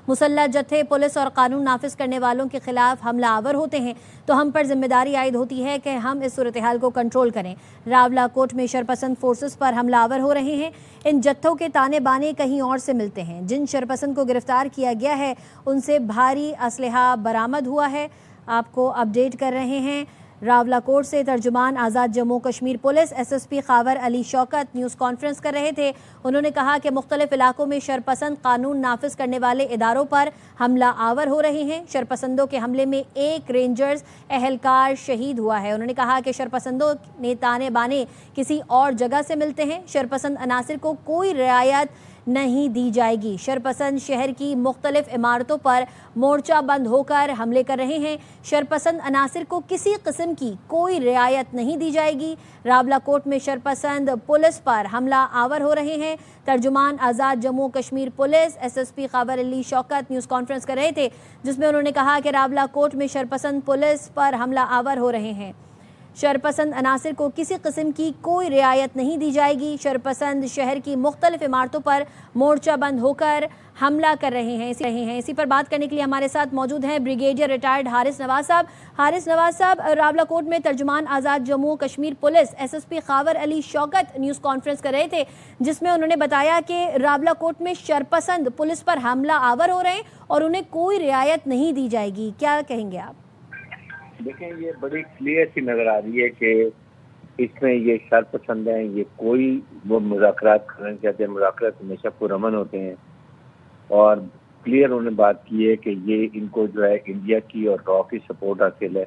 مسلح جتھے پولیس اور قانون نافذ کرنے والوں کے خلاف حملہ آور ہوتے ہیں تو ہم پر ذمہ داری عائد ہوتی ہے کہ ہم اس صورتحال کو کنٹرول کریں۔ راولا کوٹ میں شرپسند فورسز پر حملہ آور ہو رہے ہیں۔ ان جتھوں کے تانے بانے کہیں اور سے ملتے ہیں۔ جن شرپسند کو گرفتار کیا گیا ہے ان سے بھاری اسلحہ برآمد ہوا ہے۔ آپ کو اپڈیٹ کر رہے ہیں راولا کوٹ سے ترجمان Azad Jammu Kashmir police S S P Khawar Ali Shaukat news conference کر رہے تھے۔ انہوں نے کہا کہ مختلف علاقوں میں شرپسند قانون نافذ کرنے والے اداروں پر حملہ آور ہو رہے ہیں۔ شرپسندوں کے حملے میں ایک رینجرز اہلکار شہید ہوا ہے۔ انہوں نے کہا کہ شرپسندوں نے تانے بانے کسی اور جگہ سے ملتے ہیں۔ شرپسند عناصر کو کوئی رعایت نہیں دی جائے گی۔ شرپسند شہر کی مختلف عمارتوں پر مورچہ بند ہو کر حملے کر رہے ہیں۔ شرپسند عناصر کو کسی قسم کی کوئی رعایت نہیں دی جائے گی۔ راولا کوٹ میں شرپسند پولیس پر حملہ آور ہو رہے ہیں۔ ترجمان Azad Jammu Kashmir police S S P Khawar Ali Shaukat news conference کر رہے تھے، جس میں انہوں نے کہا کہ راولا کوٹ میں شرپسند پولیس پر حملہ آور ہو رہے ہیں۔ شرپسند عناصر کو کسی قسم کی کوئی رعایت نہیں دی جائے گی۔ شرپسند شہر کی مختلف عمارتوں پر مورچہ بند ہو کر حملہ کر رہے ہیں۔ اسی پر بات کرنے کے لیے ہمارے ساتھ موجود ہیں بریگیڈیئر ریٹائرڈ حارث نواز صاحب۔ حارث نواز صاحب، راولا کوٹ میں ترجمان Azad Jammu Kashmir police S S P Khawar Ali Shaukat news conference کر رہے تھے، جس میں انہوں نے بتایا کہ راولا کوٹ میں شرپسند پولیس پر حملہ آور ہو رہے ہیں اور انہیں کوئی رعایت نہیں دی جائے گی۔ کیا کہیں گے آپ؟ دیکھیں، یہ بڑی کلیئر سی نظر آ رہی ہے کہ اس میں یہ شرپسند ہیں، یہ کوئی وہ مذاکرات کرنا چاہتے ہیں، مذاکرات ہمیشہ پرامن ہوتے ہیں، اور کلیئر انہوں نے بات کی ہے کہ یہ ان کو جو ہے انڈیا کی اور را کی سپورٹ حاصل ہے،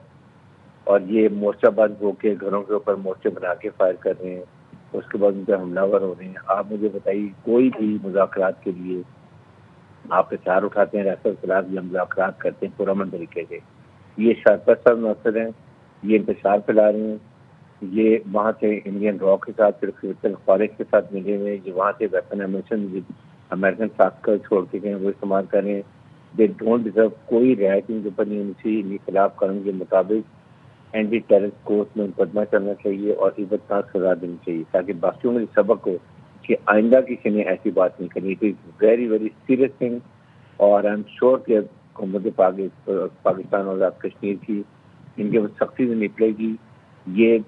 اور یہ مورچہ بند ہو کے گھروں کے اوپر مورچے بنا کے فائر کر رہے ہیں، اس کے بعد ان پہ حملہ آور ہو رہے ہیں۔ آپ مجھے بتائیے، کوئی بھی مذاکرات کے لیے آپ اچار اٹھاتے ہیں، ریاست خلاف یا مذاکرات کرتے ہیں پرامن طریقے سے، یہ شرپسند عناصر ہیں، یہ انتشار پھیلا رہے ہیں، یہ وہاں سے انڈین را کے ساتھ فارغ کے ساتھ ملے ہوئے ہیں، یہ وہاں سے ویپن ایمونیشن امریکن ساتھ کر چھوڑ کے گئے وہ استعمال کر رہے ہیں۔ دے ڈونٹ ڈیزرو کوئی رعایت ان کے اوپر نہیں ہونی چاہیے۔ ان کے خلاف قانون کے مطابق اینٹی ٹیررسٹ کورٹ میں مقدمہ چلنا چاہیے اور عبرتناک سزا دینی چاہیے، تاکہ باقیوں میں سبق ہو کہ آئندہ کسی نے ایسی بات نہیں کرنی۔ It is very very serious thing, اور آئی ایم شیور کہ حکومت پاکستان اور آزاد کشمیر کی ان کے سختی سے نکلے گی۔ یہ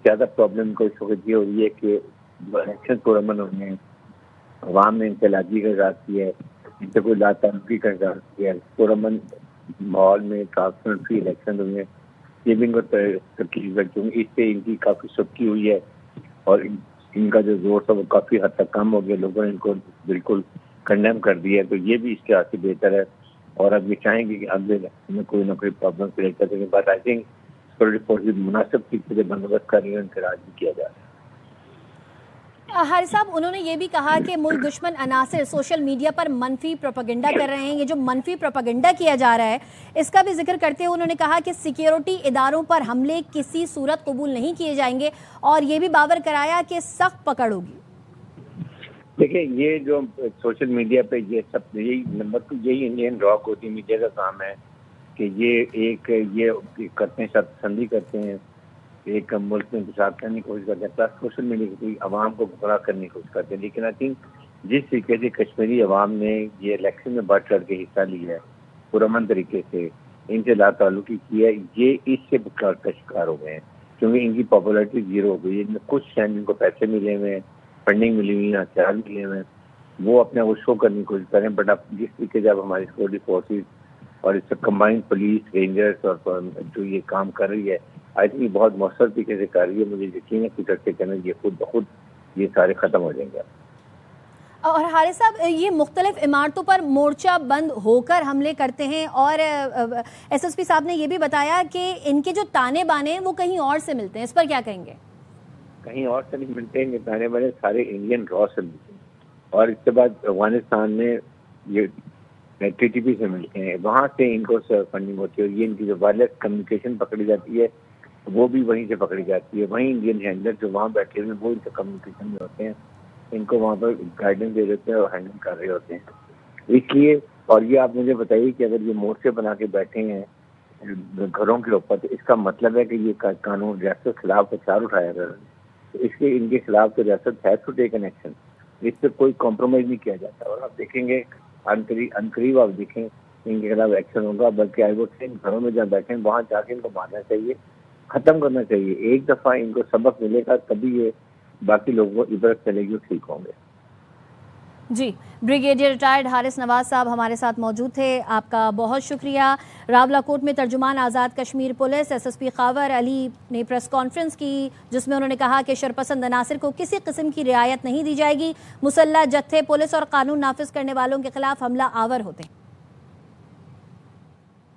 زیادہ پرابلم کو اس وقت یہ ہو رہی ہے کہ الیکشن پرامن ہونے ہیں، عوام نے ان سے لاجی کا اظہار کیا ہے، ان سے کوئی لا تعلقی کا اظہار کیا ہے، پرامن ماحول میں ٹرانسپیرنٹ فری الیکشن ہوئے ہیں، یہ بھی ان کو تکلیف ہے کیونکہ اس سے ان کی کافی سبکی ہوئی ہے اور ان کا جو زور تھا وہ کافی حد تک کم ہو گیا، لوگوں نے ان کو بالکل کنڈیم کر دیا ہے، تو یہ بھی اس کے ہاتھ سے بہتر ہے، اور اب یہ چاہیں گے کہ اگلے میں کوئی نہ کوئی پرابلم کریٹ کر سکیں، but I think security forces مناسب طریقے سے بندوبست کر رہی ہے، انفراج بھی کیا جا رہا ہے۔ حارث صاحب، انہوں نے یہ بھی کہا کہ ملک دشمن عناصر سوشل میڈیا پر منفی پروپیگنڈا کر رہے ہیں۔ یہ جو منفی پروپیگنڈا کیا جا رہا ہے اس کا بھی ذکر کرتے ہوئے انہوں نے کہا کہ سیکیورٹی اداروں پر حملے کسی صورت قبول نہیں کیے جائیں گے، اور یہ بھی باور کرایا کہ سخت پکڑ ہوگی۔ دیکھیں، یہ جو سوشل میڈیا پہ یہ سب یہی نمبر 2 یہی انڈین را ہوتی میڈیا کا کام ہے کہ یہ کرتے ہیں، شرپسندی کرتے ہیں، ایک ملک میں انتشار کرنے کی کوشش کرتے ہیں، پلس سوشل میڈیا کی عوام کو گمراہ کرنے کی کوشش کرتے ہیں۔ لیکن آئی تھنک جس طریقے سے کشمیری عوام نے یہ الیکشن میں بڑھ چڑھ کے حصہ لیا ہے، پرامن طریقے سے ان سے لا تعلقی کی ہے، یہ اس سے کا شکار ہو گئے ہیں، کیونکہ ان کی پاپولرٹی زیرو ہو گئی ہے۔ کچھ ہیں جن کو پیسے ملے ہوئے ہیں، فنڈنگ ملی ہوئی ہے، ہتھیار ملے ہوئے ہیں، وہ اپنے وہ شو کرنے کی کوشش کریں، بٹ اب جس طریقے سے اب ہماری سیکورٹی فورسز اور اس سے کمبائنڈ پولیس رینجرز اور جو یہ کام کر رہی ہے، آئی تھنک یہ بہت مؤثر طریقے سے کر رہی ہے۔ مجھے یقین ہے کچھ عرصے کے اندر یہ خود بخود یہ سارے ختم ہو جائیں گے۔ اور حارث صاحب، یہ مختلف عمارتوں پر مورچہ بند ہو کر حملے کرتے ہیں، اور ایس ایس پی صاحب نے یہ بھی بتایا کہ ان کے جو تانے بانے ہیں وہ کہیں اور سے ملتے ہیں، اس پر کیا کہیں گے؟ کہیں اور سے نہیں ملتے ہیں، تانے بانے سارے انڈین را سے ملتے ہیں، اور اس کے بعد افغانستان میں یہ ٹی ٹی پی سے ملتے ہیں، وہاں سے ان کو فنڈنگ ہوتی ہے، اور یہ ان کی جو وائرلیس کمیونیکیشن پکڑی جاتی ہے وہ بھی وہیں سے پکڑی جاتی ہے، وہیں انڈین ہینڈلر جو وہاں بیٹھے ہوئے ہیں وہ ان سے کمیونیکیشن میں ہوتے ہیں، ان کو وہاں پر گائیڈنس دے دیتے ہیں اور ہینڈل کر رہے ہوتے ہیں۔ اس لیے، اور یہ آپ مجھے بتائیے کہ اگر یہ مورچے بنا کے بیٹھے ہیں گھروں کے اوپر، تو اس کا مطلب ہے کہ یہ قانون ریاست کے خلاف اچار اٹھایا گیا ہے، تو اس کے ان کے خلاف تو ریاست has to take an action, اس پہ کوئی کمپرومائز نہیں کیا جاتا۔ اور آپ دیکھیں گے عنقریب آپ دیکھیں ان کے خلاف ایکشن ہوگا، بلکہ آئی ووڈ سے گھروں میں جہاں بیٹھیں وہاں جا کے ان کو مارنا چاہیے، ختم کرنا چاہیے. ایک دفعہ ان کو سبق ملے گا تبھی یہ باقی لوگوں کو عبرت چلے گی، ٹھیک ہوں گے. جی، بریگیڈیئر ریٹائرڈ حارث نواز صاحب ہمارے ساتھ موجود تھے، آپ کا بہت شکریہ. راولاکوٹ میں ترجمان Azad Kashmir police S S P Khawar Ali نے پریس کانفرنس کی، جس میں انہوں نے کہا کہ شرپسند عناصر کو کسی قسم کی رعایت نہیں دی جائے گی. مسلح جتھے پولیس اور قانون نافذ کرنے والوں کے خلاف حملہ آور ہوتے ہیں.